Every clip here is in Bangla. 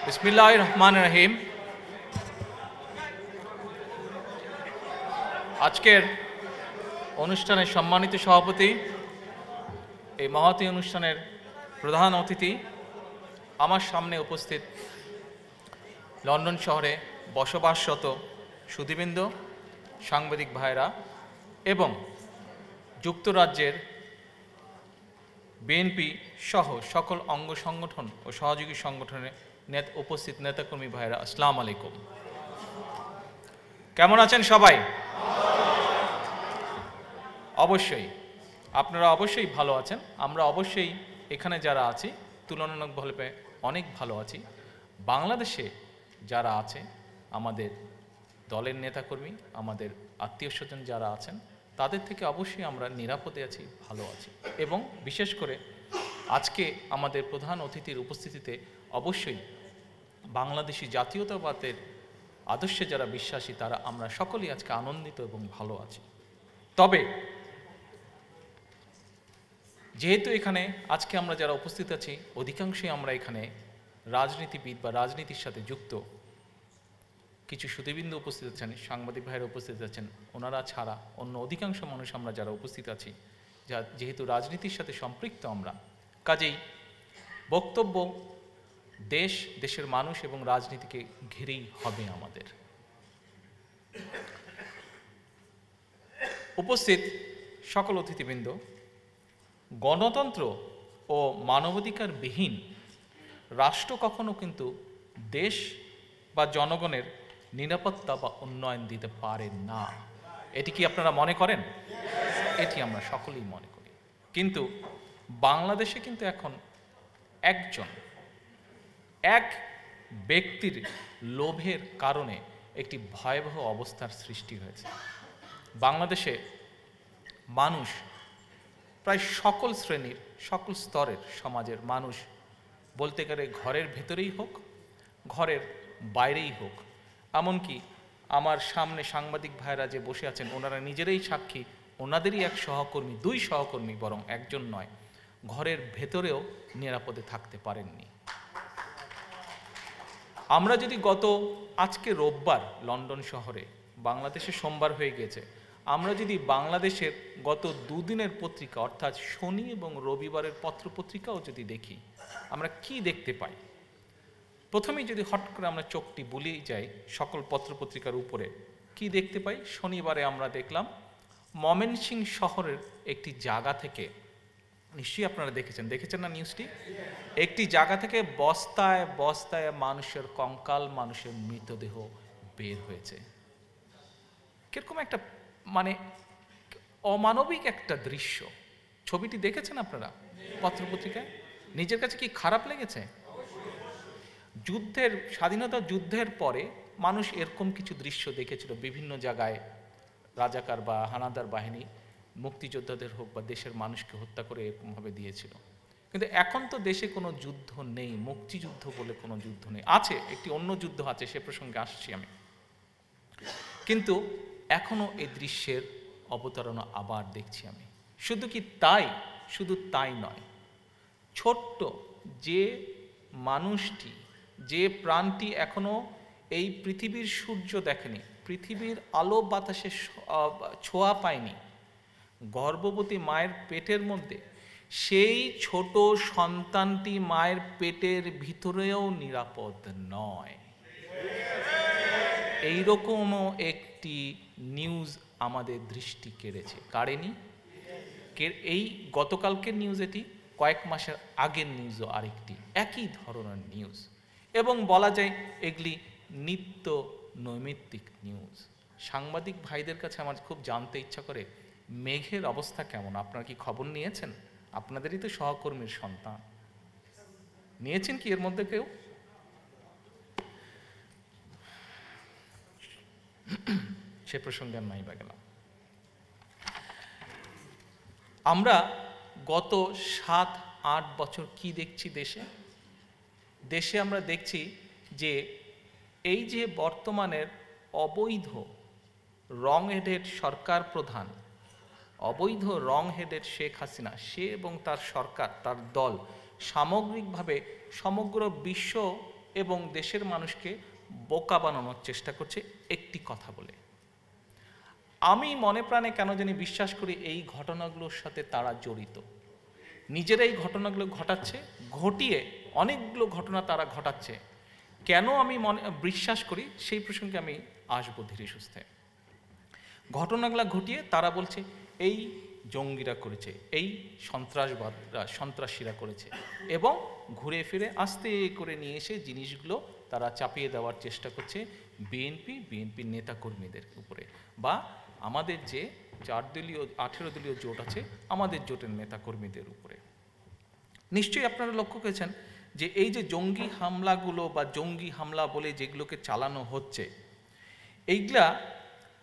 বিসমিল্লাহির রহমানির রহিম। আজকের অনুষ্ঠানের সম্মানিত সভাপতি, এই মহতী অনুষ্ঠানের প্রধান অতিথি, আমার সামনে উপস্থিত লন্ডন শহরে বসবাসরত সুধীবৃন্দ, সাংবাদিক ভাইরা এবং যুক্তরাজ্যের বিএনপি সহ সকল অঙ্গ সংগঠন ও সহযোগী সংগঠনের উপস্থিত নেতাকর্মী ভাইরা, আসসালামু আলাইকুম। কেমন আছেন সবাই? অবশ্যই আপনারা অবশ্যই ভালো আছেন। আমরা অবশ্যই এখানে যারা আছি তুলনামূলকভাবে অনেক ভালো আছি। বাংলাদেশে যারা আছে, আমাদের দলের নেতাকর্মী, আমাদের আত্মীয় স্বজন যারা আছেন, তাদের থেকে অবশ্যই আমরা নিরাপদে আছি, ভালো আছি। এবং বিশেষ করে আজকে আমাদের প্রধান অতিথির উপস্থিতিতে অবশ্যই বাংলাদেশি জাতীয়তাবাদের আদর্শে যারা বিশ্বাসী, তারা আমরা সকলেই আজকে আনন্দিত এবং ভালো আছি। তবে যেহেতু এখানে আজকে আমরা যারা উপস্থিত আছি, অধিকাংশই আমরা এখানে রাজনীতিবিদ বা রাজনীতির সাথে যুক্ত। কিছু সুধীবৃন্দ উপস্থিত আছেন, সাংবাদিক ভাইয়েরা উপস্থিত আছেন, ওনারা ছাড়া অন্য অধিকাংশ মানুষ আমরা যারা উপস্থিত আছি, যেহেতু রাজনীতির সাথে সম্পৃক্ত আমরা, কাজেই বক্তব্য দেশের মানুষ এবং রাজনীতিকে ঘিরেই হবে আমাদের। উপস্থিত সকল অতিথিবৃন্দ, গণতন্ত্র ও মানবাধিকার বিহীন রাষ্ট্র কখনো কিন্তু দেশ বা জনগণের নিরাপত্তা বা উন্নয়ন দিতে পারে না। এটি কি আপনারা মনে করেন? এটি আমরা সকলেই মনে করি। কিন্তু বাংলাদেশে কিন্তু এখন এক ব্যক্তির লোভের কারণে একটি ভয়াবহ অবস্থার সৃষ্টি হয়েছে। বাংলাদেশে মানুষ, প্রায় সকল শ্রেণীর, সকল স্তরের সমাজের মানুষ বলতে গেলে ঘরের ভেতরেই হোক, ঘরের বাইরেই হোক, এমনকি আমার সামনে সাংবাদিক ভাইরা যে বসে আছেন, ওনারা নিজেরাই সাক্ষী, ওনাদেরই এক সহকর্মী, দুই সহকর্মী বরং একজন নয়, ঘরের ভেতরেও নিরাপদে থাকতে পারেননি। আমরা যদি আজকে রোববার লন্ডন শহরে, বাংলাদেশে সোমবার হয়ে গেছে, আমরা যদি বাংলাদেশের গত দুদিনের পত্রিকা অর্থাৎ শনি এবং রবিবারের পত্রপত্রিকাও যদি দেখি, আমরা কি দেখতে পাই? প্রথমেই যদি হট করে আমরা চোখটি বুলিয়ে যাই সকল পত্রপত্রিকার উপরে, কি দেখতে পাই? শনিবারে আমরা দেখলাম ময়মনসিংহ শহরের একটি জায়গা থেকে, নিশ্চয়ই আপনারা দেখেছেন না নিউজটি? একটি জায়গা থেকে বস্তায় বস্তায় মানুষের কঙ্কাল, মানুষের মৃতদেহ বের হয়েছে। কিরকম একটা অমানবিক একটা দৃশ্য। ছবিটি দেখেছেন আপনারা পত্রপত্রিকায়? নিজের কাছে কি খারাপ লেগেছে? স্বাধীনতা যুদ্ধের পরে মানুষ এরকম কিছু দৃশ্য দেখেছিল বিভিন্ন জায়গায়, রাজাকার বা হানাদার বাহিনী মুক্তিযোদ্ধাদের হোক বা দেশের মানুষকে হত্যা করে এরকমভাবে দিয়েছিল। কিন্তু এখন তো দেশে কোনো যুদ্ধ নেই, মুক্তিযুদ্ধ বলে কোনো যুদ্ধ নেই। আছে, একটি অন্য যুদ্ধ আছে, সে প্রসঙ্গে আসছি আমি। কিন্তু এখনো এই দৃশ্যের অবতারণা আবার দেখছি আমি। শুধু তাই নয়, ছোট্ট যে মানুষটি, যে প্রাণটি এখনো এই পৃথিবীর সূর্য দেখেনি, পৃথিবীর আলো বাতাসে ছোঁয়া পায়নি, গর্ভবতী মায়ের পেটের মধ্যে, সেই ছোট সন্তানটি মায়ের পেটের ভিতরেও নিরাপদ নয়। এইরকমও একটি নিউজ আমাদের দৃষ্টি কেড়েছে। কাড়েনি? এই গতকালকের নিউজ, এটি কয়েক মাসের আগের নিউজও আরেকটি একই ধরনের নিউজ, এবং বলা যায় এগুলি নিত্য নৈমিত্তিক নিউজ। সাংবাদিক ভাইদের কাছে আমার খুব জানতে ইচ্ছা করে, মেঘের অবস্থা কেমন? আপনারা কি খবর নিয়েছেন? আপনাদেরই তো সহকর্মীর সন্তান, নিয়েছেন কি এর মধ্যে কেউ? সে প্রসঙ্গে আমি নাই বা গেলাম। আমরা গত 7-8 বছর কি দেখছি দেশে আমরা দেখছি যে এই যে বর্তমানের অবৈধ রং হেডেড সরকার প্রধান, অবৈধ রং হেডেড শেখ হাসিনা, সে এবং তার সরকার, তার দল সামগ্রিকভাবে সমগ্র বিশ্ব এবং দেশের মানুষকে বোকা বানানোর চেষ্টা করছে একটি কথা বলে। আমি মনে প্রাণে কেন জানি বিশ্বাস করি এই ঘটনাগুলোর সাথে তারা জড়িত, নিজেরাই ঘটনাগুলো ঘটাচ্ছে, ঘটিয়ে অনেকগুলো ঘটনা তারা ঘটাচ্ছে। কেন আমি বিশ্বাস করি সেই প্রসঙ্গে আমি আসবো ধীরে সুস্থে। ঘটনাগুলো ঘটিয়ে তারা বলছে এই জঙ্গিরা করেছে, এই সন্ত্রাসীরা করেছে, এবং ঘুরে ফিরে আস্তে করে নিয়ে এসে জিনিসগুলো তারা চাপিয়ে দেওয়ার চেষ্টা করছে বিএনপির নেতাকর্মীদের উপরে, বা আমাদের যে 18 দলীয় জোট আছে আমাদের জোটের নেতাকর্মীদের উপরে। নিশ্চয়ই আপনারা লক্ষ্য করেছেন যে এই যে জঙ্গি হামলাগুলো বা জঙ্গি হামলা বলে যেগুলোকে চালানো হচ্ছে, এইগুলা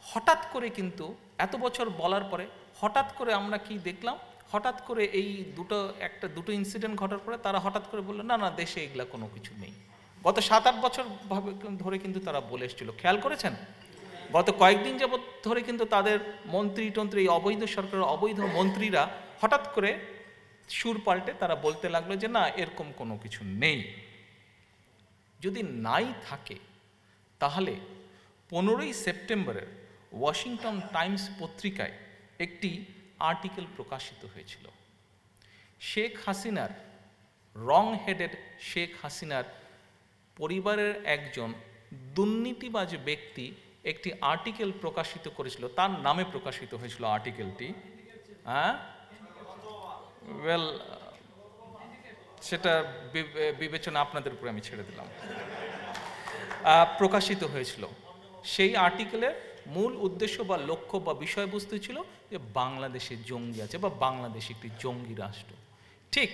হঠাৎ করে কিন্তু এত বছর বলার পরে হঠাৎ করে আমরা কি দেখলাম, হঠাৎ করে এই দুটো ইনসিডেন্ট ঘটার পরে তারা হঠাৎ করে বললো না না দেশে এগুলা কোনো কিছু নেই। গত 7-8 বছর ধরে কিন্তু তারা বলে এসেছিল, খেয়াল করেছেন? গত কয়েকদিন যাবৎ ধরে কিন্তু তাদের মন্ত্রী অবৈধ সরকারের অবৈধ মন্ত্রীরা হঠাৎ করে সুর পাল্টে তারা বলতে লাগলো যে না এরকম কোনো কিছু নেই। যদি নাই থাকে তাহলে 15ই সেপ্টেম্বরের ওয়াশিংটন টাইমস পত্রিকায় একটি আর্টিকেল প্রকাশিত হয়েছিল। শেখ হাসিনার হেডেড শেখ হাসিনার পরিবারের একজন দুর্নীতিবাজ ব্যক্তি একটি আর্টিকেল প্রকাশিত করেছিল, তার নামে প্রকাশিত হয়েছিল আর্টিকেলটি। সেটা বিবেচনা আপনাদের উপরে আমি ছেড়ে দিলাম। প্রকাশিত হয়েছিল সেই আর্টিকেলের মূল উদ্দেশ্য বা লক্ষ্য বা বিষয়বস্তু ছিল যে বাংলাদেশে জঙ্গি আছে বা বাংলাদেশ একটি জঙ্গি রাষ্ট্র। ঠিক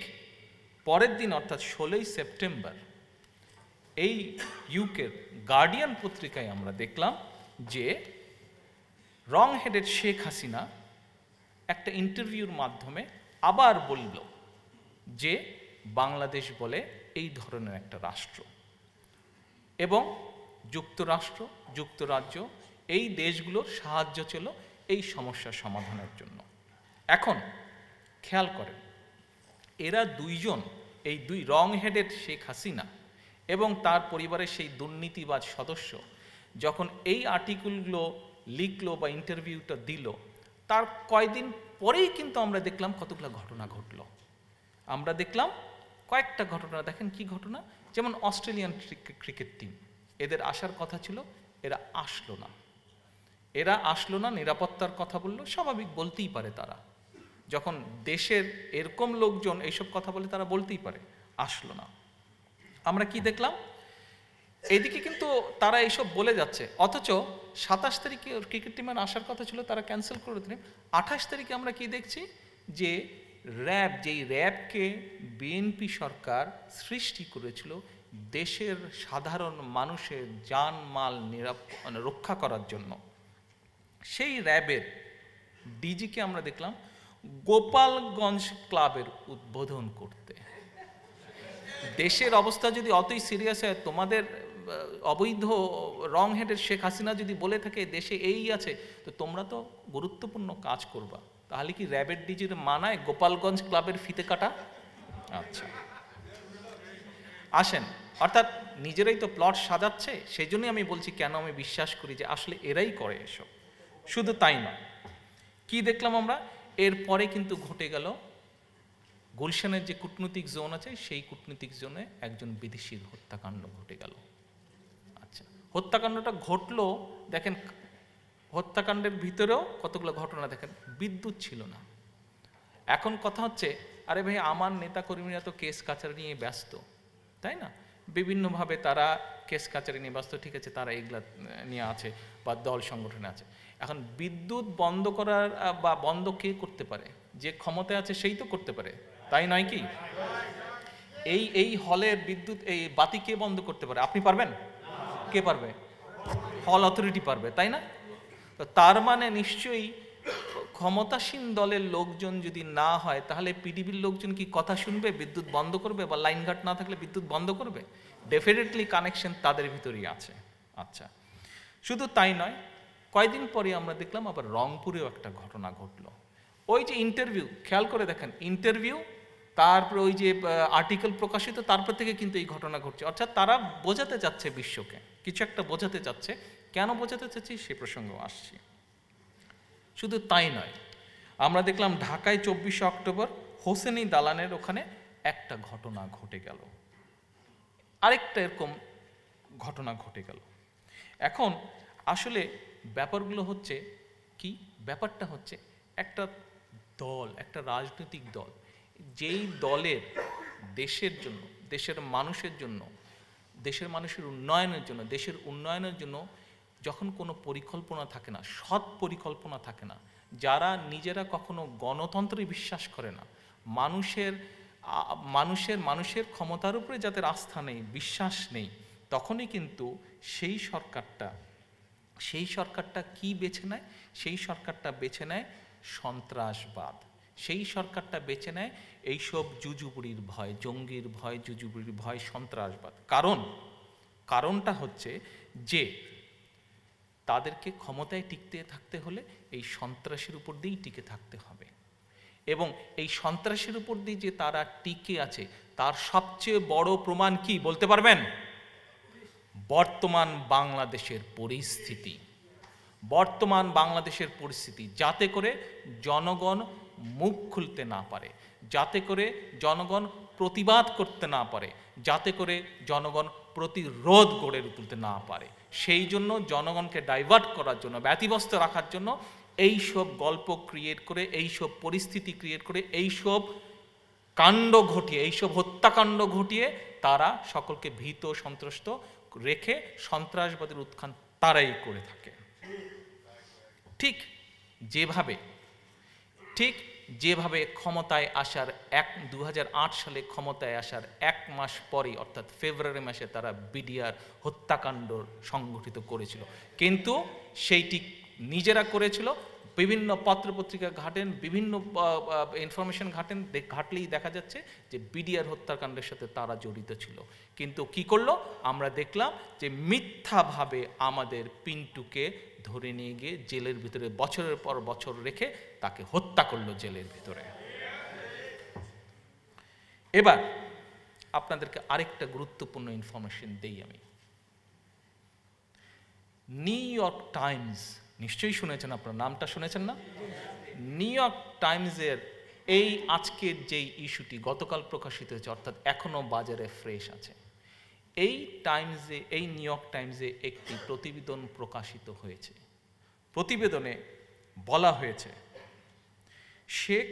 পরের দিন অর্থাৎ 16ই সেপ্টেম্বর এই ইউকের গার্ডিয়ান পত্রিকায় আমরা দেখলাম যে হেডেড শেখ হাসিনা একটা ইন্টারভিউর মাধ্যমে আবার বলল যে বাংলাদেশ বলে এই ধরনের একটা রাষ্ট্র, এবং যুক্তরাজ্য এই দেশগুলোর সাহায্য ছিল এই সমস্যার সমাধানের জন্য। এখন খেয়াল করেন, এরা দুইজন, এই হেডেড শেখ হাসিনা এবং তার পরিবারের সেই দুর্নীতিবাজ সদস্য যখন এই আর্টিকেলগুলো লিখলো বা ইন্টারভিউটা দিল, তার কয়েকদিন পরেই কিন্তু আমরা দেখলাম কতগুলো ঘটনা ঘটলো। আমরা দেখলাম কয়েকটা ঘটনা, দেখেন কি ঘটনা। যেমন অস্ট্রেলিয়ান ক্রিকেট টিম, এদের আসার কথা ছিল, এরা আসলো না, নিরাপত্তার কথা বললো, স্বাভাবিক বলতেই পারে, তারা যখন দেশের এরকম লোকজন এইসব কথা বলে তারা বলতেই পারে, আসলো না। আমরা কি দেখলাম, এদিকে কিন্তু তারা এইসব বলে যাচ্ছে, অথচ 27 তারিখে ক্রিকেট টিমের আসার কথা ছিল, তারা ক্যান্সেল করে দিলেন। 28 তারিখে আমরা কি দেখছি যে যেই র্যাবকে বিএনপি সরকার সৃষ্টি করেছিল দেশের সাধারণ মানুষের জানমাল রক্ষা করার জন্য, সেই র্যাবের ডিজিকে আমরা দেখলাম গোপালগঞ্জ ক্লাবের উদ্বোধন করতে। দেশের অবস্থা যদি অতই সিরিয়াস হয়, তোমাদের অবৈধ হেডের শেখ হাসিনা যদি বলে থাকে দেশে এই আছে, তো তোমরা তো গুরুত্বপূর্ণ কাজ করবা, তাহলে কি র্যাবের ডিজির মানায় গোপালগঞ্জ ক্লাবের ফিতে কাটা? আচ্ছা আসেন, অর্থাৎ নিজেরাই তো প্লট সাজাচ্ছে। সেই জন্যই আমি বলছি কেন আমি বিশ্বাস করি যে আসলে এরাই করে এসব। শুধু তাই নয়, কি দেখলাম আমরা, এরপরে কিন্তু ঘটে গেল গুলশানের যে কূটনৈতিক জোন আছে সেই কূটনৈতিক জোনে একজন বিদেশির হত্যাকাণ্ড ঘটে গেল। আচ্ছা, হত্যাকাণ্ডটা ঘটলো, দেখেন হত্যাকাণ্ডের ভিতরেও কতগুলো ঘটনা, দেখেন বিদ্যুৎ ছিল না। এখন কথা হচ্ছে, আরে ভাই আমার নেতাকর্মীরা তো কেস কাছারি নিয়ে ব্যস্ত, তাই না? বিভিন্নভাবে তারা কেস কাছারি নিয়ে ব্যস্ত, ঠিক আছে, তারা এগুলা নিয়ে আছে বা দল সংগঠনে আছে। এখন বিদ্যুৎ বন্ধ করার বা বন্ধ কে করতে পারে? যে ক্ষমতায় আছে সেই তো করতে পারে, তাই নয় কি? এই হলের বিদ্যুৎ, এই বাতি কে বন্ধ করতে পারে? আপনি পারবেন? কে পারবে? হল অথরিটি পারবে, তাই না? তো তার মানে নিশ্চয়ই ক্ষমতাসীন দলের লোকজন যদি না হয়, তাহলে পিডিবির লোকজন কি কথা শুনবে, বিদ্যুৎ বন্ধ করবে? বা লাইনঘাট না থাকলে বিদ্যুৎ বন্ধ করবে? ডেফিনেটলি কানেকশন তাদের ভিতরেই আছে। আচ্ছা, শুধু তাই নয়, কয়েকদিন পরে আমরা দেখলাম আবার রংপুরেও একটা ঘটনা ঘটলো। ওই যে ইন্টারভিউ, খেয়াল করে দেখেন, ইন্টারভিউ তারপরে ওই যে আর্টিকেল প্রকাশিত, তারপর থেকে কিন্তু এই ঘটনা ঘটছে। অর্থাৎ তারা বোঝাতে চাচ্ছে বিশ্বকে, কিছু একটা বোঝাতে চাচ্ছে। কেন বোঝাতে চাচ্ছি সে প্রসঙ্গেও আসছি। শুধু তাই নয়, আমরা দেখলাম ঢাকায় 24শে অক্টোবর হোসেনি দালানের ওখানে একটা ঘটনা ঘটে গেল, আরেকটা এরকম ঘটনা ঘটে গেল। এখন আসলে ব্যাপারগুলো হচ্ছে কি, ব্যাপারটা হচ্ছে একটা দল, একটা রাজনৈতিক দল, যেই দলের দেশের জন্য, দেশের মানুষের জন্য, দেশের মানুষের উন্নয়নের জন্য, দেশের উন্নয়নের জন্য যখন কোনো পরিকল্পনা থাকে না, সৎ পরিকল্পনা থাকে না, যারা নিজেরা কখনো গণতন্ত্রে বিশ্বাস করে না, মানুষের ক্ষমতার উপরে যাদের আস্থা নেই, বিশ্বাস নেই, তখনই কিন্তু সেই সরকারটা কি বেছে নেয়? সেই সরকারটা বেছে নেয় সন্ত্রাসবাদ। সেই সরকারটা বেছে নেয় এইসব জুজুবুড়ির ভয়, জঙ্গির ভয়, জুজুবুড়ির ভয়, সন্ত্রাসবাদ। কারণটা হচ্ছে যে তাদেরকে ক্ষমতায় টিকতে থাকতে হলে এই সন্ত্রাসের উপর দিয়েই টিকে থাকতে হবে। এবং এই সন্ত্রাসের উপর দিয়ে যে তারা টিকে আছে, তার সবচেয়ে বড় প্রমাণ কি বলতে পারবেন? বর্তমান বাংলাদেশের পরিস্থিতি, যাতে করে জনগণ মুখ খুলতে না পারে, যাতে করে জনগণ প্রতিবাদ করতে না পারে, যাতে করে জনগণ প্রতিরোধ গড়ে তুলতে না পারে। সেই জন্য জনগণকে ডাইভার্ট করার জন্য, ব্যতিব্যস্ত রাখার জন্য এইসব গল্প ক্রিয়েট করে, এইসব পরিস্থিতি ক্রিয়েট করে, এইসব কাণ্ড ঘটিয়ে, এইসব হত্যাকাণ্ড ঘটিয়ে তারা সকলকে ভীত সন্ত্রস্ত রেখে সন্ত্রাসবাদের উত্থান তারাই করে থাকে। ঠিক যেভাবে ক্ষমতায় আসার 2008 সালে ক্ষমতায় আসার 1 মাস পরে, অর্থাৎ ফেব্রুয়ারি মাসে তারা বিডিআর হত্যাকাণ্ড সংগঠিত করেছিল, কিন্তু সেইটি নিজেরা করেছিল। বিভিন্ন পত্রপত্রিকা ঘাটেন, বিভিন্ন ইনফরমেশন ঘাটলেই দেখা যাচ্ছে যে বিডিআর হত্যাকাণ্ডের সাথে তারা জড়িত ছিল। কিন্তু কি করলো? আমরা দেখলাম যে মিথ্যাভাবে আমাদের পিন্টুকে ধরে নিয়ে গিয়ে জেলের ভিতরে বছরের পর বছর রেখে তাকে হত্যা করলো জেলের ভিতরে। এবার আপনাদেরকে আরেকটা গুরুত্বপূর্ণ ইনফরমেশন দেই আমি। নিউ ইয়র্ক টাইমস, নিশ্চয়ই শুনেছেন, আপনার নামটা শুনেছেন না? নিউ ইয়র্ক টাইমসের এই আজকের যেই ইস্যুটি গতকাল প্রকাশিত হয়েছে, অর্থাৎ এখনো বাজারে ফ্রেশ আছে, এই নিউ ইয়র্ক টাইমসে একটি প্রতিবেদন প্রকাশিত হয়েছে। প্রতিবেদনে বলা হয়েছে শেখ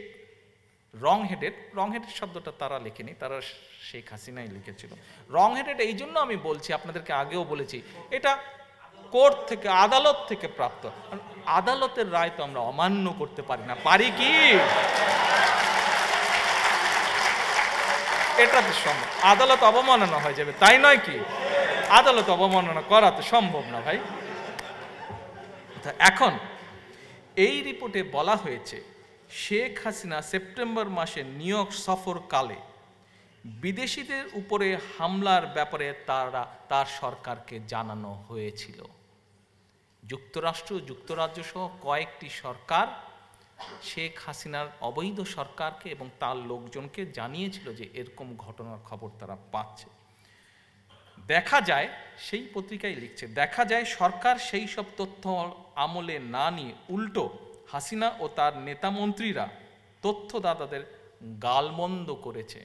রং হেডেড শব্দটা তারা লেখেনি, তারা শেখ হাসিনাই লিখেছিল। রং হেডেড এই জন্য আমি বলছি, আপনাদেরকে আগেও বলেছি, এটা কোর্ট থেকে, আদালত থেকে প্রাপ্ত। আদালতের রায় তো আমরা অমান্য করতে পারি না, পারি কি? এটা তো সম্ভব, আদালত অবমাননা হয়ে যাবে, তাই নয় কি? আদালত অবমাননা করা তো সম্ভব না ভাই। এখন এই রিপোর্টে বলা হয়েছে শেখ হাসিনা সেপ্টেম্বর মাসে নিউ ইয়র্ক সফরকালে বিদেশিদের উপরে হামলার ব্যাপারে তার সরকারকে জানানো হয়েছিল। যুক্তরাজ্য সহ কয়েকটি সরকার শেখ হাসিনার অবৈধ সরকারকে এবং তার লোকজনকে জানিয়েছিল যে এরকম ঘটনার খবর তারা পাচ্ছে। দেখা যায়, সেই পত্রিকায় লিখছে, দেখা যায় সরকার সেই সব তথ্য আমলে না নিয়ে উল্টো হাসিনা ও তার নেতামন্ত্রীরা তথ্যদাতাদের গালমন্দ করেছে,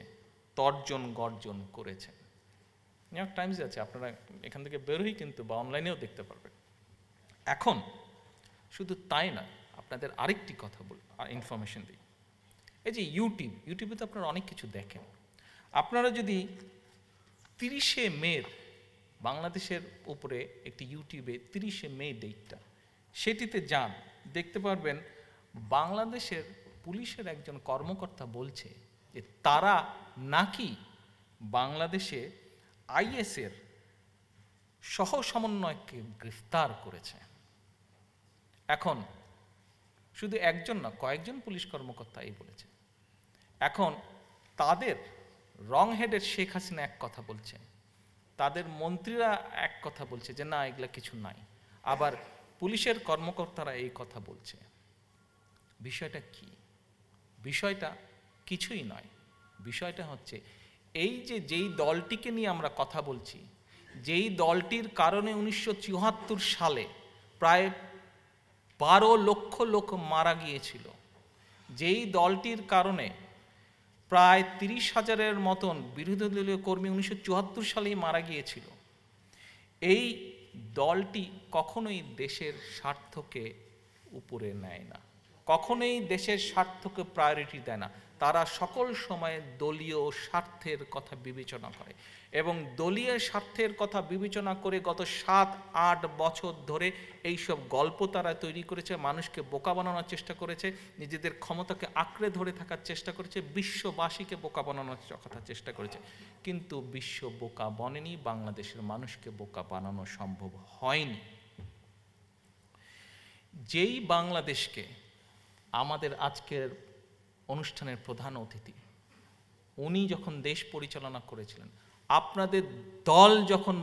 তর্জন গর্জন করেছে। নিউ ইয়র্ক টাইমসে আছে, আপনারা এখান থেকে বেরোই কিন্তু, বা অনলাইনেও দেখতে পারবেন। এখন শুধু তাই না, আপনাদের আরেকটি কথা ইনফরমেশন দিই। এই যে ইউটিউবে তো আপনারা অনেক কিছু দেখেন। আপনারা যদি 30শে মে বাংলাদেশের উপরে একটি ইউটিউবে 30শে মে ডেটটা, সেটিতে যান, দেখতে পারবেন বাংলাদেশের পুলিশের একজন কর্মকর্তা বলছে যে তারা নাকি বাংলাদেশে আইএসের সহ সমন্বয়ককে গ্রেফতার করেছে। এখন শুধু একজন না, কয়েকজন পুলিশ কর্মকর্তা এই বলেছে। এখন তাদের রং হেডের শেখ হাসিনা এক কথা বলছে, তাদের মন্ত্রীরা এক কথা বলছে যে না, এগুলা কিছু নাই, আবার পুলিশের কর্মকর্তারা এই কথা বলছে। বিষয়টা কি? বিষয়টা কিছুই নয়, বিষয়টা হচ্ছে এই যে যেই দলটিকে নিয়ে আমরা কথা বলছি, যেই দলটির কারণে 1974 সালে প্রায় 12 লক্ষ লোক মারা গিয়েছিল, যেই দলটির কারণে প্রায় 30,000-এর মতন বিরোধী দলীয় কর্মী 1974 সালেই মারা গিয়েছিল, এই দলটি কখনোই দেশের স্বার্থকে উপরে নেয় না, কখনোই দেশের স্বার্থকে প্রায়োরিটি দেয় না। তারা সকল সময় দলীয় স্বার্থের কথা বিবেচনা করে, এবং দলীয় স্বার্থের কথা বিবেচনা করে গত 7-8 বছর ধরে এইসব গল্প তারা তৈরি করেছে, মানুষকে বোকা বানানোর চেষ্টা করেছে, নিজেদের ক্ষমতাকে আঁকড়ে ধরে থাকার চেষ্টা করেছে, বিশ্ববাসীকে বোকা বানানোর কথা চেষ্টা করেছে। কিন্তু বিশ্ব বোকা বনেনি, বাংলাদেশের মানুষকে বোকা বানানো সম্ভব হয়নি। যেই বাংলাদেশকে আমাদের আজকের অনুষ্ঠানের প্রধান অতিথি, উনি যখন দেশ পরিচালনা করেছিলেন, আপনাদের দল যখন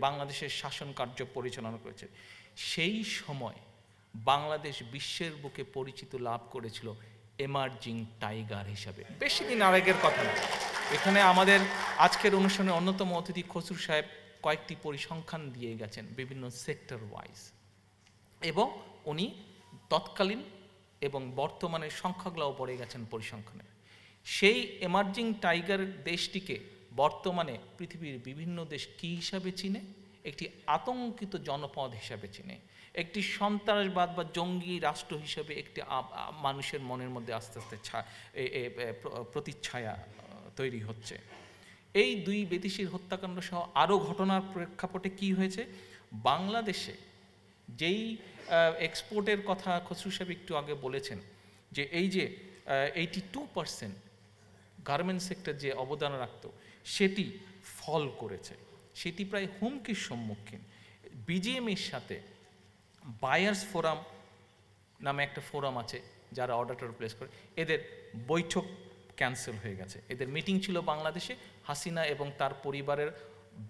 বাংলাদেশের শাসন কার্য পরিচালনা করেছে, সেই সময় বাংলাদেশ বিশ্বের বুকে পরিচিত লাভ করেছিল এমার্জিং টাইগার হিসাবে। বেশি দিন আগের কথা না, এখানে আমাদের আজকের অনুষ্ঠানের অন্যতম অতিথি খসরু সাহেব কয়েকটি পরিসংখ্যান দিয়ে গেছেন বিভিন্ন সেক্টর ওয়াইজ, এবং উনি তৎকালীন এবং বর্তমানের সংখ্যাগুলোও পড়ে গেছেন পরিসংখ্যানে। সেই এমার্জিং টাইগার দেশটিকে বর্তমানে পৃথিবীর বিভিন্ন দেশ কী হিসাবে চিনে? একটি আতঙ্কিত জনপদ হিসাবে চিনে, একটি সন্ত্রাসবাদ বা জঙ্গি রাষ্ট্র হিসাবে একটি মানুষের মনের মধ্যে আস্তে আস্তে প্রতিচ্ছায়া তৈরি হচ্ছে। এই দুই বিদেশির হত্যাকাণ্ড সহ আরও ঘটনার প্রেক্ষাপটে কি হয়েছে, বাংলাদেশে যেই এক্সপোর্টের কথা খসরু সাহেব একটু আগে বলেছেন, যে এই যে 82% গার্মেন্টস সেক্টর যে অবদান রাখত, সেটি ফল করেছে, সেটি প্রায় হুমকির সম্মুখীন। বিজিএমএর সাথে বায়ার্স ফোরাম নামে একটা ফোরাম আছে, যারা অর্ডার প্লেস করে, এদের বৈঠক ক্যান্সেল হয়ে গেছে। এদের মিটিং ছিল বাংলাদেশে, হাসিনা এবং তার পরিবারের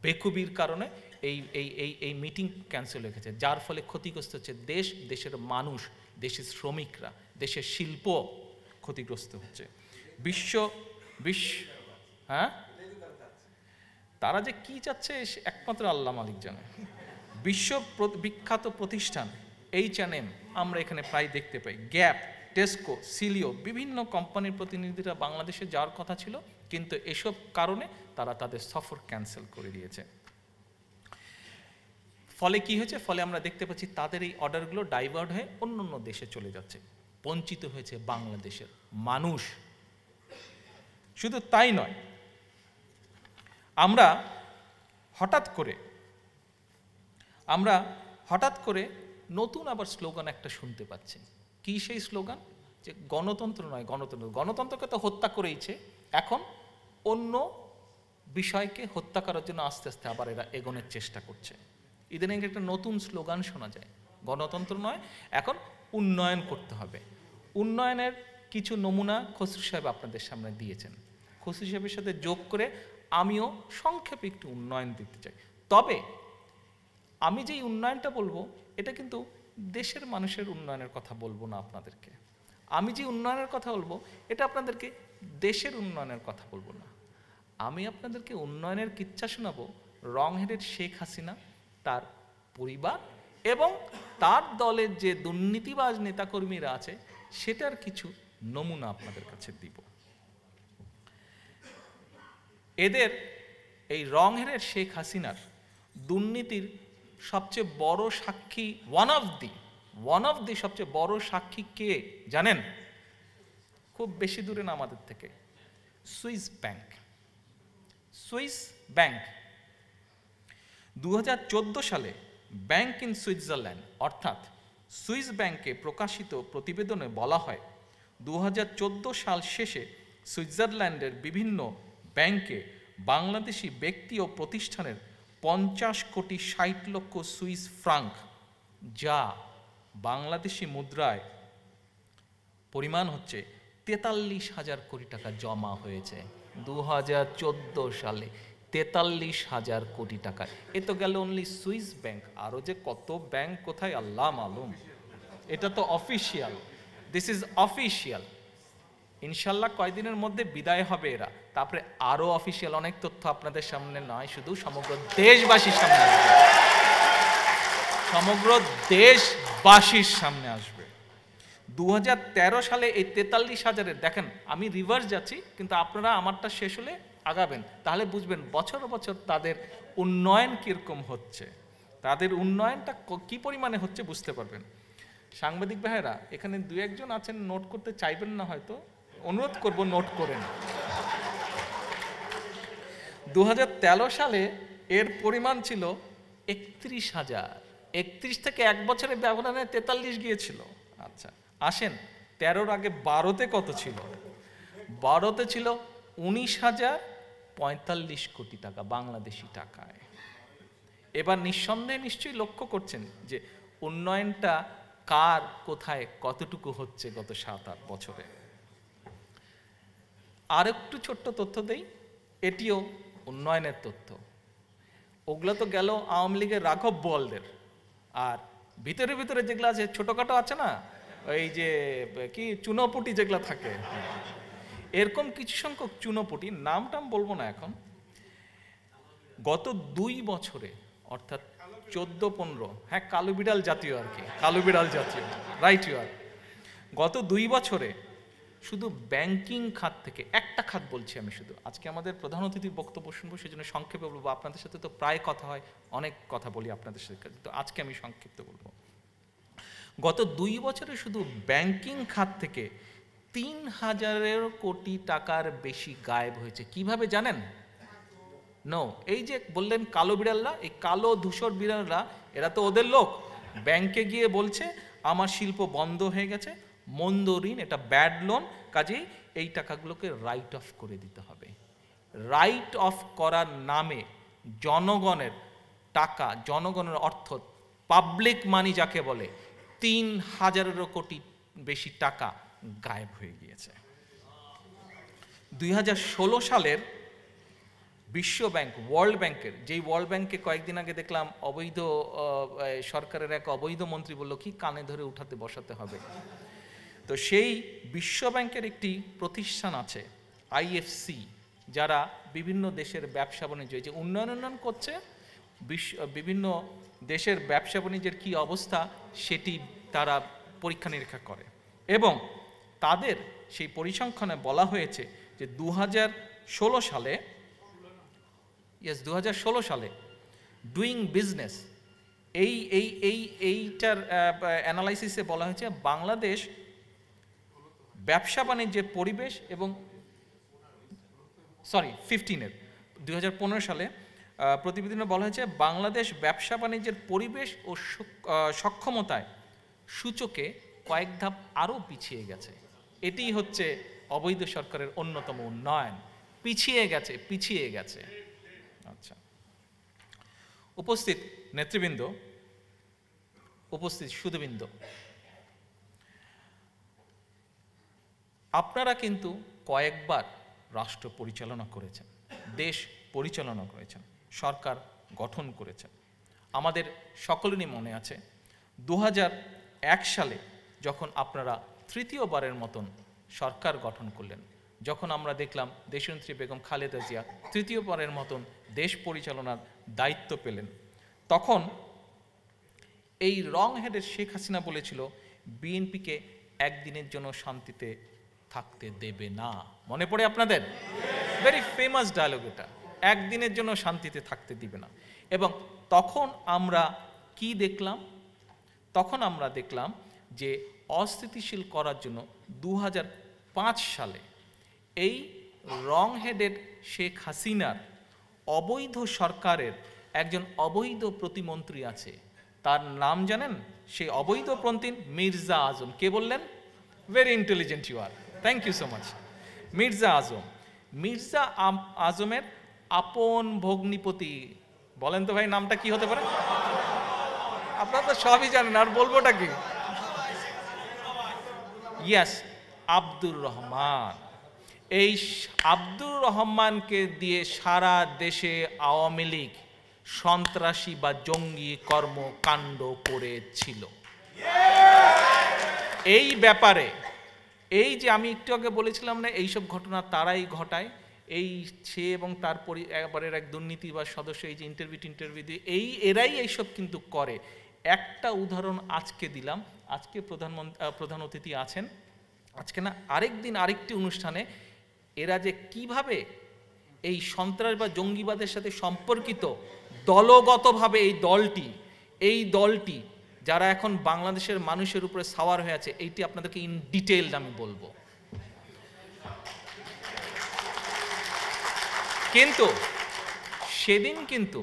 বেকুবির কারণে এই মিটিং ক্যান্সেল হয়ে গেছে, যার ফলে ক্ষতিগ্রস্ত হচ্ছে দেশ, দেশের মানুষ, দেশের শ্রমিকরা, দেশের শিল্প ক্ষতিগ্রস্ত হচ্ছে। হ্যাঁ, তারা যে কি চাচ্ছে একমাত্র আল্লাহ মালিক জানে। বিশ্ব বিখ্যাত প্রতিষ্ঠান H&M আমরা এখানে প্রায় দেখতে পাই, গ্যাপ, টেস্কো, সিলিও, বিভিন্ন কোম্পানির প্রতিনিধিরা বাংলাদেশে যাওয়ার কথা ছিল, কিন্তু এসব কারণে তারা তাদের সফর ক্যান্সেল করে দিয়েছে। ফলে কি হয়েছে? ফলে আমরা দেখতে পাচ্ছি তাদের এই অর্ডারগুলো ডাইভার্ট হয়ে অন্য অন্য দেশে চলে যাচ্ছে, বঞ্চিত হয়েছে বাংলাদেশের মানুষ। শুধু তাই নয়, আমরা হঠাৎ করে নতুন আবার স্লোগান একটা শুনতে পাচ্ছি। কি সেই স্লোগান? যে গণতন্ত্র নয়, গণতন্ত্রকে তো হত্যা করেইছে, এখন অন্য বিষয়কে হত্যা করার জন্য আস্তে আস্তে আবার এরা এগোনোর চেষ্টা করছে। ইদানিং একটা নতুন স্লোগান শোনা যায়, গণতন্ত্র নয়, এখন উন্নয়ন করতে হবে। উন্নয়নের কিছু নমুনা খসরু সাহেব আপনাদের সামনে দিয়েছেন। খসরু সাহেবের সাথে যোগ করে আমিও সংক্ষেপে একটু উন্নয়ন দিতে চাই। তবে আমি যেই উন্নয়নটা বলবো, এটা কিন্তু দেশের মানুষের উন্নয়নের কথা বলবো না আপনাদেরকে। আমি যে উন্নয়নের কথা বলবো, এটা আপনাদেরকে দেশের উন্নয়নের কথা বলবো না। আমি আপনাদেরকে উন্নয়নের কিচ্ছা শোনাবো রংহেডেড শেখ হাসিনা, তার পরিবার এবং তার দলের যে দুর্নীতিবাজ নেতাকর্মীরা আছে, সেটার কিছু নমুনা আপনাদের কাছে দিব। এদের এই রংহেডেড শেখ হাসিনার দুর্নীতির সবচেয়ে বড় সাক্ষী, ওয়ান অফ দি সবচেয়ে বড় সাক্ষী কে জানেন? খুব বেশি দূরে না আমাদের থেকে, সুইস ব্যাংক 2014 সালে ব্যাংক ইন সুইজারল্যান্ড অর্থাৎ সুইস ব্যাংকে প্রকাশিত প্রতিবেদনে বলা হয়, 2014 সাল শেষে সুইজারল্যান্ডের বিভিন্ন ব্যাংকে বাংলাদেশি ব্যক্তি ও প্রতিষ্ঠানের 50 কোটি 60 লক্ষ সুইস ফ্রাঙ্ক, যা বাংলাদেশি মুদ্রায় পরিমাণ হচ্ছে 43,000 কোটি টাকা জমা হয়েছে 2014 সালে। 43,000 কোটি টাকা। এ তো গেল অনলি সুইস ব্যাংক, আরও যে কত ব্যাংক কোথায় আল্লাহ মালুম। এটা তো অফিসিয়াল, দিস ইজ অফিসিয়াল। ইনশাল্লাহ কয়দিনের মধ্যে বিদায় হবে এরা, তারপরে আরো অফিসিয়াল অনেক তথ্য আপনাদের সামনে নয়, শুধু সমগ্র দেশবাসীর সামনে আসবে, সমগ্র দেশবাসীর সামনে আসবে। 2013 সালে এই 43,000-এর, দেখেন আমি রিভার্স যাচ্ছি, কিন্তু আপনারা আমারটা শেষ হলে আগাবেন, তাহলে বুঝবেন বছর বছর তাদের উন্নয়ন কিরকম হচ্ছে, তাদের উন্নয়নটা কি পরিমাণে হচ্ছে বুঝতে পারবেন। সাংবাদিক ভাইয়েরা এখানে 2-1 জন আছেন, নোট করতে চাইবেন না হয়তো, অনুরোধ করব নোট করেন। 2013 সালে এর পরিমাণ ছিল 31,000, 31 থেকে এক বছরের ব্যবধানে 43 গিয়েছিল। আচ্ছা আসেন 13-র আগে 12-তে কত ছিল? 12-তে ছিল 19,045 কোটি টাকা বাংলাদেশি টাকায়। এবার নিঃসন্দেহে নিশ্চয়ই লক্ষ্য করছেন যে উন্নয়নটা কার কোথায় কতটুকু হচ্ছে গত 7-8 বছরে। আর একটু ছোট্ট তথ্য দেই, এটিও উন্নয়নের তথ্য। ওগুলো তো গেল আওয়ামী লীগের রাঘব বোয়ালদের, আর ভিতরে ভিতরে যেগুলো আছে ছোটখাটো আছে না, ওই যে কি চুনোপুটি যেগুলো থাকে, এরকম কিছু সংখ্যক চুনোপুটি, নাম বলবো না এখন, গত 2 বছরে অর্থাৎ 14-15, হ্যাঁ কালো বিড়াল জাতীয় আর কি, কালো বিড়াল জাতীয়, রাইট ইউ আর, গত 2 বছরে শুধু ব্যাংকিং খাত থেকে, একটা খাত বলছি আমি শুধু, আজকে আমাদের প্রধান অতিথির বক্তব্য শুনবো সেজন্য সংক্ষেপে বলবো, আপনাদের সাথে তো প্রায় কথা হয়, অনেক কথা বলি আপনাদের সাথে, তো আজকে আমি সংক্ষিপ্ত বলবো। গত 2 বছরে শুধু ব্যাংকিং খাত থেকে 3,000 কোটি টাকার বেশি গায়েব হয়েছে। কিভাবে জানেন? নো, এই যে বললেন কালো বিড়ালরা, এই কালো ধূসর বিড়ালরা, এরা তো ওদের লোক, ব্যাংকে গিয়ে বলছে আমার শিল্প বন্ধ হয়ে গেছে, মন্দ ঋণ, এটা ব্যাড লোন, কাজেই এই টাকাগুলোকে রাইট অফ করে দিতে হবে। রাইট অফ করার নামে জনগণের টাকা, জনগণের অর্থ, পাবলিক মানি যাকে বলে, 3,000 কোটি বেশি টাকা গায়েব হয়ে গিয়েছে। 2016 সালের বিশ্ব ব্যাংক, ওয়ার্ল্ড ব্যাংকের, যেই ওয়ার্ল্ড ব্যাংকে কয়েকদিন আগে দেখলাম অবৈধ সরকারের এক অবৈধ মন্ত্রী বলল কি কানে ধরে উঠাতে বসাতে হবে, তো সেই বিশ্ব ব্যাংকের একটি প্রতিষ্ঠান আছে আইএফসি, যারা বিভিন্ন দেশের ব্যবসা বাণিজ্য, যে উন্নয়ন করছে, বিভিন্ন দেশের ব্যবসা বাণিজ্যের কী অবস্থা সেটি তারা পরীক্ষা নিরীক্ষা করে, এবং তাদের সেই পরিসংখ্যানে বলা হয়েছে যে 2016 সালে, 2016 সালে ডুইং বিজনেস, এইটার অ্যানালাইসিসে বলা হয়েছে বাংলাদেশ ব্যবসা বাণিজ্যের পরিবেশ, এবং 2015 সালে প্রতিবেদনে বলা হয়েছে বাংলাদেশ ব্যবসা বাণিজ্যের পরিবেশ ও সক্ষমতায় সূচকে কয়েক ধাপ আরও পিছিয়ে গেছে। এটি হচ্ছে অবৈধ সরকারের অন্যতম উন্নয়ন, পিছিয়ে গেছে। আচ্ছা, উপস্থিত নেতৃবৃন্দ, উপস্থিত সুধীবৃন্দ, আপনারা কিন্তু কয়েকবার রাষ্ট্র পরিচালনা করেছেন, দেশ পরিচালনা করেছেন, সরকার গঠন করেছেন। আমাদের সকলেরই মনে আছে 2001 সালে যখন আপনারা তৃতীয়বারের মতন সরকার গঠন করলেন, যখন আমরা দেখলাম দেশনেত্রী বেগম খালেদা জিয়া তৃতীয়বারের মতন দেশ পরিচালনার দায়িত্ব পেলেন, তখন এই রং হেডের শেখ হাসিনা বলেছিল বিএনপিকে একদিনের জন্য শান্তিতে থাকতে দেবে না। মনে পড়ে আপনাদের? ভেরি ফেমাস ডায়লগ এটা, একদিনের জন্য শান্তিতে থাকতে দিবে না। এবং তখন আমরা কি দেখলাম? তখন আমরা দেখলাম যে অস্থিতিশীল করার জন্য 2005 সালে এই রং হেডেড শেখ হাসিনার অবৈধ সরকারের একজন অবৈধ প্রতিমন্ত্রী আছে, তার নাম জানেন? সেই অবৈধ প্রতিমন্ত্রী মির্জা আজম। কে বললেন? Very intelligent you are, thank you so much. Mirza Azam, Mirza আজমের আপন ভগ্নিপতি, বলেন তো ভাই নামটা কি হতে পারে? আপনারা তো সবই জানেন, আর বলবোটা কি? ইয়াস, আব্দুর রহমান। এই আব্দুর রহমানকে দিয়ে সারা দেশে আওয়ামী লীগ সন্ত্রাসী বা জঙ্গি কর্মকাণ্ড করেছিল। এই ব্যাপারে এই যে আমি একটু আগে বলেছিলাম না, এইসব ঘটনা তারাই ঘটায়, এই সে এবং তার পরিবারের এক দুর্নীতি বা সদস্য, এই যে ইন্টারভিউ দিয়ে এরাই এইসব কিন্তু করে। একটা উদাহরণ আজকে দিলাম, আজকে প্রধান অতিথি আছেন, আজকে না আরেকদিন আরেকটি অনুষ্ঠানে এরা যে কিভাবে এই সন্ত্রাস বা জঙ্গিবাদের সাথে সম্পর্কিত দলগতভাবে এই দলটি যারা এখন বাংলাদেশের মানুষের উপরে সাওয়ার হয়ে আছে, এইটি আপনাদেরকে ইন ডিটেইলড আমি বলবো। কিন্তু সেদিন কিন্তু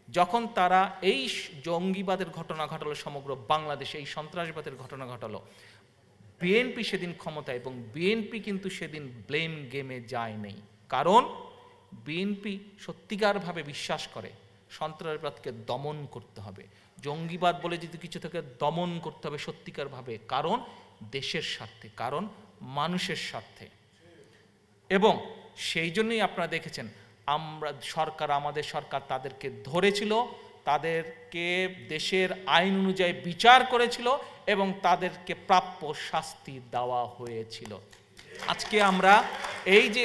যখন তারা এই জঙ্গিবাদের ঘটনা ঘটালো, সমগ্র বাংলাদেশে এই সন্ত্রাসবাদের ঘটনা ঘটালো, বিএনপি সেদিন ক্ষমতায়, এবং বিএনপি কিন্তু সেদিন ব্লেম গেমে যায়নি। কারণ বিএনপি সত্যিকারভাবে বিশ্বাস করে সন্ত্রাসবাদকে দমন করতে হবে, জঙ্গিবাদ বলে যদি কিছু থেকে দমন করতে হবে সত্যিকারভাবে, কারণ দেশের স্বার্থে, কারণ মানুষের স্বার্থে। এবং সেই জন্যই আপনারা দেখেছেন আমাদের সরকার তাদেরকে ধরেছিল, তাদেরকে দেশের আইন অনুযায়ী বিচার করেছিল এবং তাদেরকে প্রাপ্য শাস্তি দেওয়া হয়েছিল। আজকে আমরা এই যে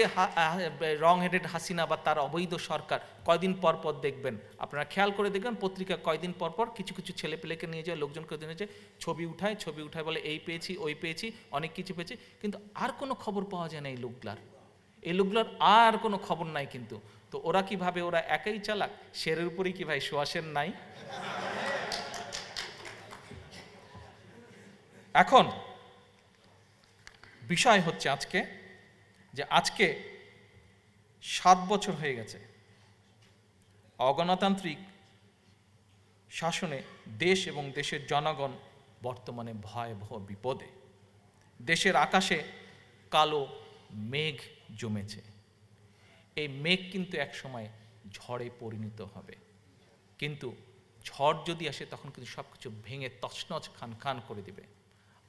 রং হেডেড হাসিনা বা তার অবৈধ সরকার, কয়দিন পর পর দেখবেন, আপনারা খেয়াল করে দেখবেন পত্রিকা কয়দিন পর পর কিছু কিছু ছেলেপেলেকে নিয়ে যায়, লোকজনকে নিয়ে যায়, ছবি উঠায় বলে এই পেয়েছি ওই পেয়েছি অনেক কিছু পেয়েছি, কিন্তু আর কোনো খবর পাওয়া যায় না এই লোকগুলার আর কোনো খবর নাই। কিন্তু তো ওরা কি ভাবে ওরা একাই চালাক? শেরের উপরেই কি ভাই শোয়াশের নাই? এখন বিষয় হচ্ছে আজকে 7 বছর হয়ে গেছে অগণতান্ত্রিক শাসনে দেশ এবং দেশের জনগণ বর্তমানে ভয়াবহ বিপদে। দেশের আকাশে কালো মেঘ জমেছে। এই মেঘ কিন্তু একসময় ঝড়ে পরিণত হবে, কিন্তু ঝড় যদি আসে তখন কিন্তু সব কিছু ভেঙে তছনছ খান করে দিবে।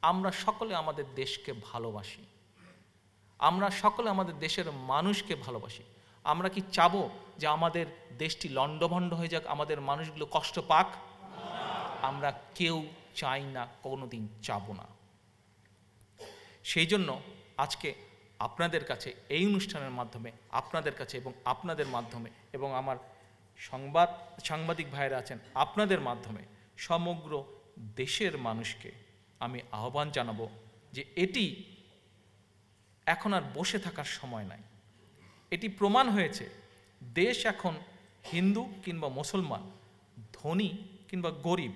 আমরা সকলে আমাদের দেশকে ভালোবাসি, আমরা সকলে আমাদের দেশের মানুষকে ভালোবাসি। আমরা কি চাবো যে আমাদের দেশটি লণ্ডভণ্ড হয়ে যাক, আমাদের মানুষগুলো কষ্ট পাক? আমরা কেউ চাই না, কোনোদিন চাবো না। সেই জন্য আজকে আপনাদের কাছে এই অনুষ্ঠানের মাধ্যমে, আপনাদের কাছে এবং আপনাদের মাধ্যমে, এবং আমার সাংবাদিক ভাইয়েরা আছেন আপনাদের মাধ্যমে সমগ্র দেশের মানুষকে আমি আহ্বান জানাবো যে এটি এখন আর বসে থাকার সময় নাই। এটি প্রমাণ হয়েছে দেশ এখন হিন্দু কিংবা মুসলমান, ধনী কিংবা গরিব,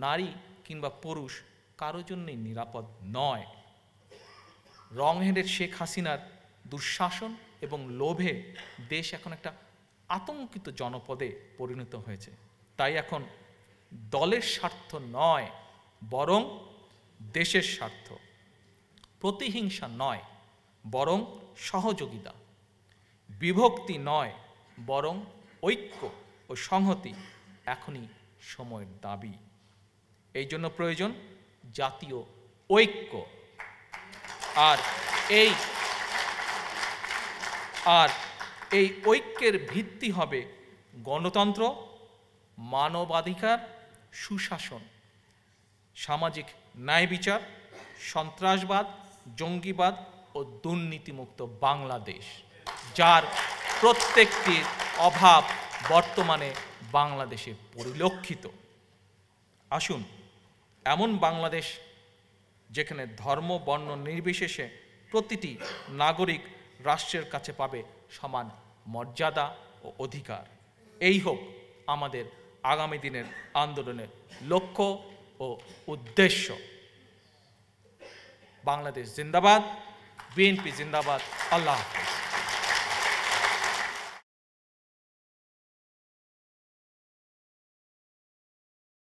নারী কিংবা পুরুষ কারো জন্যই নিরাপদ নয়। রং হেডেড শেখ হাসিনার দুঃশাসন এবং লোভে দেশ এখন একটা আতঙ্কিত জনপদে পরিণত হয়েছে। তাই এখন দলের স্বার্থ নয়, বরং দেশের স্বার্থ, প্রতিহিংসা নয় বরং সহযোগিতা, বিভক্তি নয় বরং ঐক্য ও সংহতি এখনই সময়ের দাবি। এই জন্য প্রয়োজন জাতীয় ঐক্য। আর এই ঐক্যের ভিত্তি হবে গণতন্ত্র, মানবাধিকার, সুশাসন, সামাজিক ন্যায় বিচার, সন্ত্রাসবাদ, জঙ্গিবাদ ও দুর্নীতিমুক্ত বাংলাদেশ, যার প্রত্যেকটির অভাব বর্তমানে বাংলাদেশে পরিলক্ষিত। আসুন এমন বাংলাদেশ যেখানে ধর্ম বর্ণ নির্বিশেষে প্রতিটি নাগরিক রাষ্ট্রের কাছে পাবে সমান মর্যাদা ও অধিকার। এই হোক আমাদের আগামী দিনের আন্দোলনের লক্ষ্য ও উদ্দেশ্য। বাংলাদেশ জিন্দাবাদ, বিএনপি জিন্দাবাদ। আল্লাহ হাফেজ।